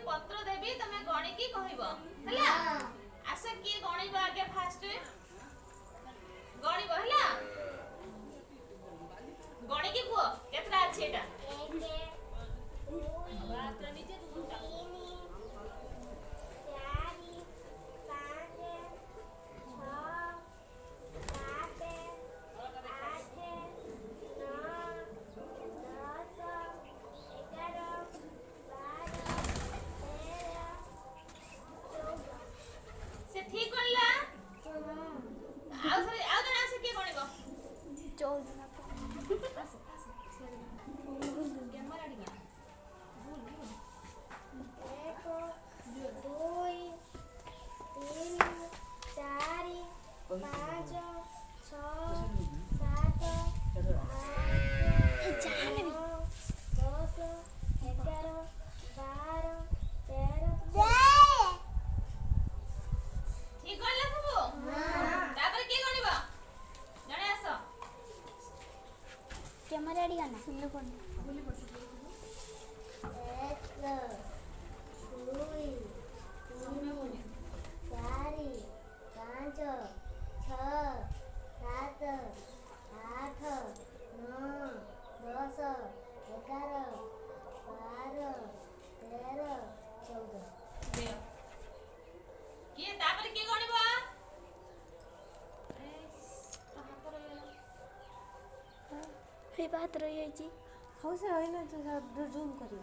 पत्र देबी तमे गणिकी कहइबो हला आस किए गणिबो आगे फास्ट गणिबो हला गणिकी को केतरा अछि एटा 1 बात नीचे तू से ठीक करला आउ जण आसे के गणिबो 14 कैमरा डी गण एको 2 3 4 5 6 7 8 10 11 12 13 ठीक करला सब हां तापर के गणिबो जणे आसो कैमरा डी गाना सुन कोन भूली पड़ 1 2 3 4 5 6 7 8 9 10 11 12 13 14 दे के तापर के गणिबो ए हाथ रे हे बात रही है जी हौ से होइन त्यो जूम करियो